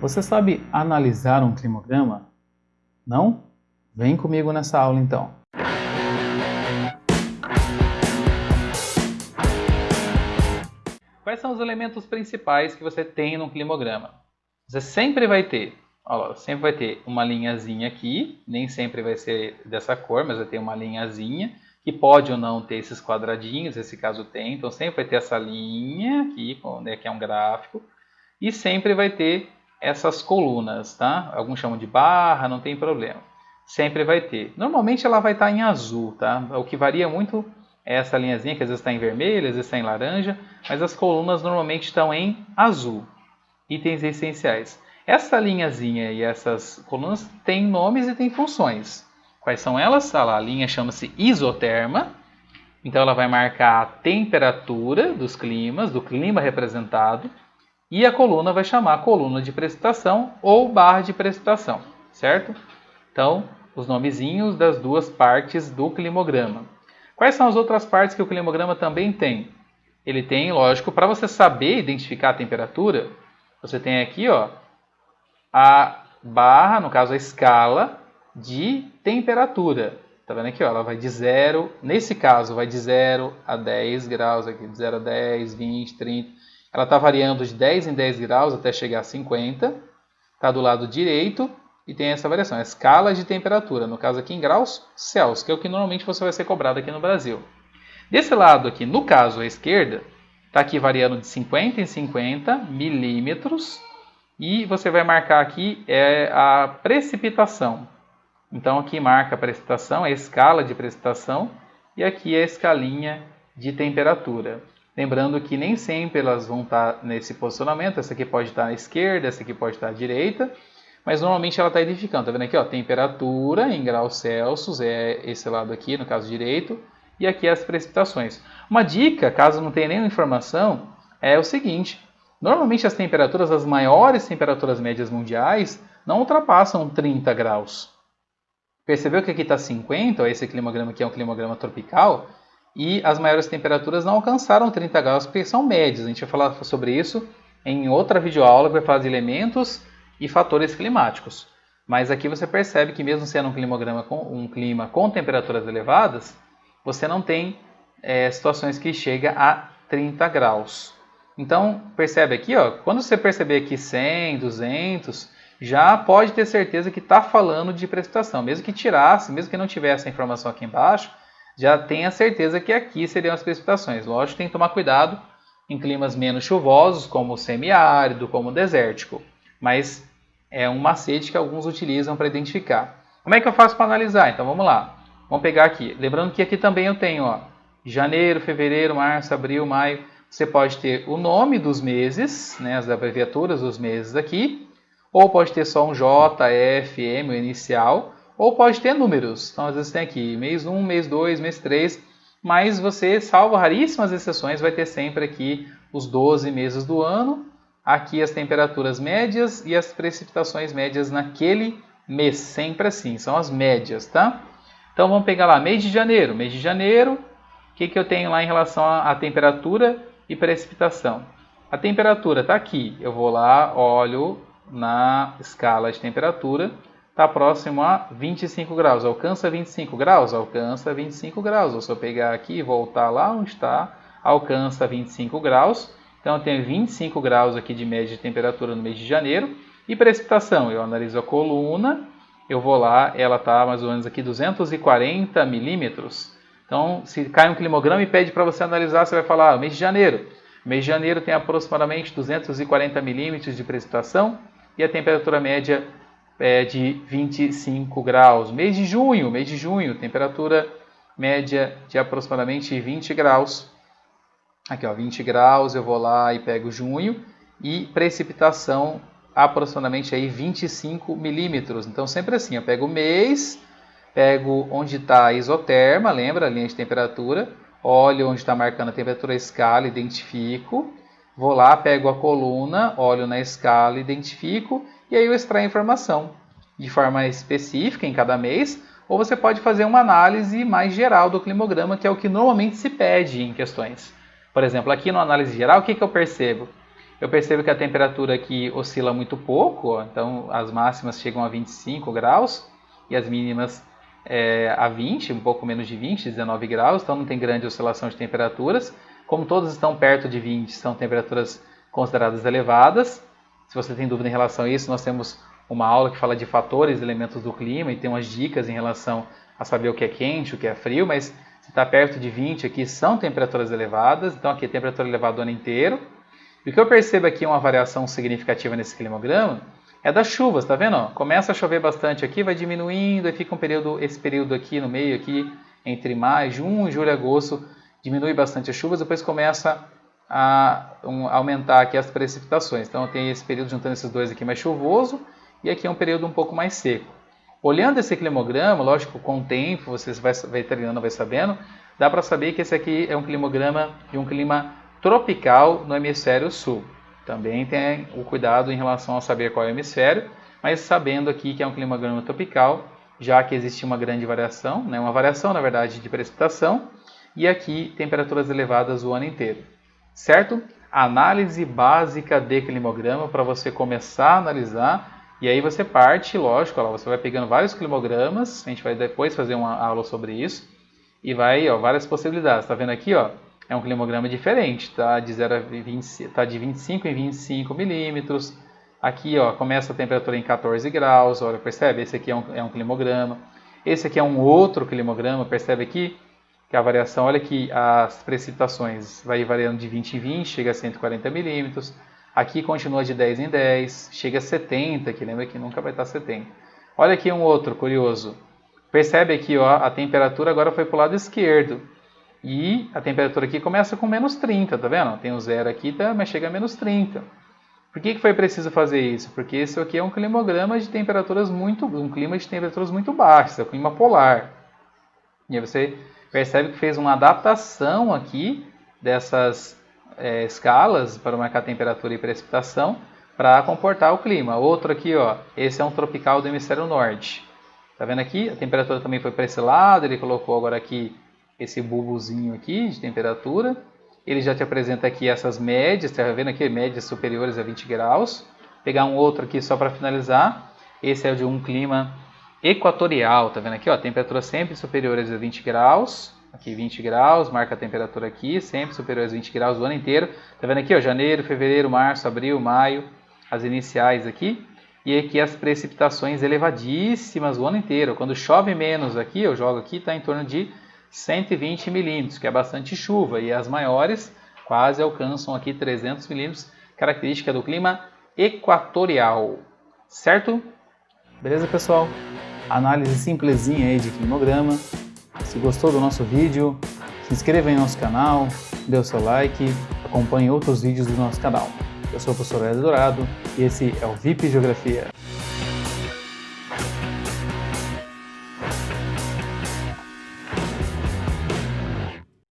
Você sabe analisar um climograma? Não? Vem comigo nessa aula então. Quais são os elementos principais que você tem no climograma? Você sempre vai ter, sempre vai ter uma linhazinha aqui, nem sempre vai ser dessa cor, mas vai ter uma linhazinha, que pode ou não ter esses quadradinhos, esse caso tem, então sempre vai ter essa linha aqui, que é um gráfico, e sempre vai ter essas colunas, tá? Alguns chamam de barra, não tem problema. Sempre vai ter. Normalmente ela vai estar em azul, tá? O que varia muito é essa linhazinha, que às vezes está em vermelho, às vezes está em laranja, mas as colunas normalmente estão em azul. Itens essenciais. Essa linhazinha e essas colunas têm nomes e têm funções. Quais são elas? A linha chama-se isoterma. Então ela vai marcar a temperatura dos climas, do clima representado. E a coluna vai chamar coluna de precipitação ou barra de precipitação, certo? Então, os nomezinhos das duas partes do climograma. Quais são as outras partes que o climograma também tem? Ele tem, lógico, para você saber identificar a temperatura, você tem aqui a barra, no caso a escala de temperatura. Tá vendo aqui? Ela vai de 0, nesse caso vai de 0 a 10 graus, aqui de 0 a 10, 20, 30. Ela está variando de 10 em 10 graus até chegar a 50. Está do lado direito e tem essa variação. A escala de temperatura, no caso aqui em graus Celsius, que é o que normalmente você vai ser cobrado aqui no Brasil. Desse lado aqui, no caso à esquerda, está aqui variando de 50 em 50 milímetros. E você vai marcar aqui a precipitação. Então aqui marca a precipitação, a escala de precipitação. E aqui a escalinha de temperatura. Lembrando que nem sempre elas vão estar nesse posicionamento. Essa aqui pode estar à esquerda, essa aqui pode estar à direita. Mas normalmente ela está identificando. Está vendo aqui? Temperatura em graus Celsius, é esse lado aqui, no caso direito. E aqui as precipitações. Uma dica, caso não tenha nenhuma informação, é o seguinte. Normalmente as maiores temperaturas médias mundiais, não ultrapassam 30 graus. Percebeu que aqui está 50? Esse climograma aqui é um climograma tropical. E as maiores temperaturas não alcançaram 30 graus, porque são médias. A gente vai falar sobre isso em outra videoaula, que vai falar de elementos e fatores climáticos. Mas aqui você percebe que mesmo sendo um clima com temperaturas elevadas, você não tem situações que chegam a 30 graus. Então, percebe aqui, quando você perceber aqui 100, 200, já pode ter certeza que está falando de precipitação. Mesmo que não tivesse a informação aqui embaixo, já tenha certeza que aqui seriam as precipitações. Lógico, tem que tomar cuidado em climas menos chuvosos, como o semiárido, como o desértico. Mas é um macete que alguns utilizam para identificar. Como é que eu faço para analisar? Então vamos lá. Vamos pegar aqui. Lembrando que aqui também eu tenho janeiro, fevereiro, março, abril, maio. Você pode ter o nome dos meses, as abreviaturas dos meses aqui. Ou pode ter só um J, F, M, o inicial. Ou pode ter números. Então, às vezes tem aqui mês 1, mês 2, mês 3. Mas você, salvo raríssimas exceções, vai ter sempre aqui os 12 meses do ano. Aqui as temperaturas médias e as precipitações médias naquele mês. Sempre assim, são as médias, tá? Então, vamos pegar lá, mês de janeiro. Mês de janeiro, o que eu tenho lá em relação à temperatura e precipitação? A temperatura está aqui. Eu vou lá, olho na escala de temperatura. Está próximo a 25 graus. Alcança 25 graus? Alcança 25 graus. Ou se eu pegar aqui e voltar lá onde está, alcança 25 graus. Então eu tenho 25 graus aqui de média de temperatura no mês de janeiro. E precipitação? Eu analiso a coluna, eu vou lá, ela está mais ou menos aqui 240 milímetros. Então, se cai um climograma e pede para você analisar, você vai falar, mês de janeiro. Mês de janeiro tem aproximadamente 240 milímetros de precipitação e a temperatura média é de 25 graus. Mês de junho, temperatura média de aproximadamente 20 graus. Aqui, 20 graus, eu vou lá e pego junho. E precipitação aproximadamente aí 25 milímetros. Então, sempre assim, eu pego o mês, pego onde está a isoterma, lembra a linha de temperatura, olho onde está marcando a temperatura, a escala, identifico. Vou lá, pego a coluna, olho na escala, identifico. E aí eu extraio a informação de forma específica em cada mês, ou você pode fazer uma análise mais geral do climograma, que é o que normalmente se pede em questões. Por exemplo, aqui na análise geral, o que eu percebo? eu percebo que a temperatura aqui oscila muito pouco, ó, então as máximas chegam a 25 graus e as mínimas a 20, um pouco menos de 20, 19 graus, então não tem grande oscilação de temperaturas. Como todos estão perto de 20, são temperaturas consideradas elevadas. Se você tem dúvida em relação a isso, nós temos uma aula que fala de fatores, elementos do clima e tem umas dicas em relação a saber o que é quente, o que é frio, mas se está perto de 20 aqui são temperaturas elevadas, então aqui é temperatura elevada o ano inteiro. E o que eu percebo aqui uma variação significativa nesse climograma é das chuvas, tá vendo? Começa a chover bastante aqui, vai diminuindo, e fica esse período aqui no meio, aqui, entre maio, junho, julho e agosto, diminui bastante as chuvas, depois começa a aumentar aqui as precipitações. Então tem esse período juntando esses dois aqui mais chuvoso, e aqui é um período um pouco mais seco. Olhando esse climograma, lógico, com o tempo, você vai treinando, vai sabendo, dá para saber que esse aqui é um climograma de um clima tropical no hemisfério sul. Também tem o cuidado em relação a saber qual é o hemisfério, mas sabendo aqui que é um climograma tropical, já que existe uma grande variação, né, uma variação, na verdade, de precipitação, e aqui temperaturas elevadas o ano inteiro. Certo? Análise básica de climograma para você começar a analisar, e aí você parte, lógico, você vai pegando vários climogramas, a gente vai depois fazer uma aula sobre isso, e vai, várias possibilidades. Está vendo aqui, é um climograma diferente, tá? De 0 a 20, tá de 25 em 25 milímetros. Aqui, começa a temperatura em 14 graus, olha, percebe? Esse aqui é um climograma. Esse aqui é um outro climograma, percebe aqui? Que a variação, olha que as precipitações vai variando de 20 em 20, chega a 140 milímetros. Aqui continua de 10 em 10, chega a 70, que lembra que nunca vai estar 70. Olha aqui um outro curioso. Percebe aqui, a temperatura agora foi para o lado esquerdo. E a temperatura aqui começa com menos 30, tá vendo? Tem o zero aqui, tá, mas chega a menos 30. Por que foi preciso fazer isso? Porque isso aqui é um climograma de temperaturas um clima de temperaturas muito baixas, é o clima polar. E aí você percebe que fez uma adaptação aqui dessas escalas para marcar temperatura e precipitação para comportar o clima. Outro aqui, esse é um tropical do hemisfério norte. Tá vendo aqui? A temperatura também foi para esse lado, ele colocou agora aqui esse bulbozinho aqui de temperatura. Ele já te apresenta aqui essas médias, tá vendo aqui? Médias superiores a 20 graus. Vou pegar um outro aqui só para finalizar. Esse é de um clima equatorial, tá vendo aqui? Temperatura sempre superiores a 20 graus. Aqui 20 graus, marca a temperatura aqui, sempre superiores a 20 graus o ano inteiro. Tá vendo aqui? Janeiro, fevereiro, março, abril, maio, as iniciais aqui. E aqui as precipitações elevadíssimas o ano inteiro. Quando chove menos aqui, eu jogo aqui, está em torno de 120 milímetros, que é bastante chuva, e as maiores quase alcançam aqui 300 milímetros, característica do clima equatorial, certo? Beleza, pessoal? Análise simplesinha aí de climograma. Se gostou do nosso vídeo, se inscreva em nosso canal, dê o seu like, acompanhe outros vídeos do nosso canal. Eu sou o professor Hélio Dourado e esse é o VIP Geografia.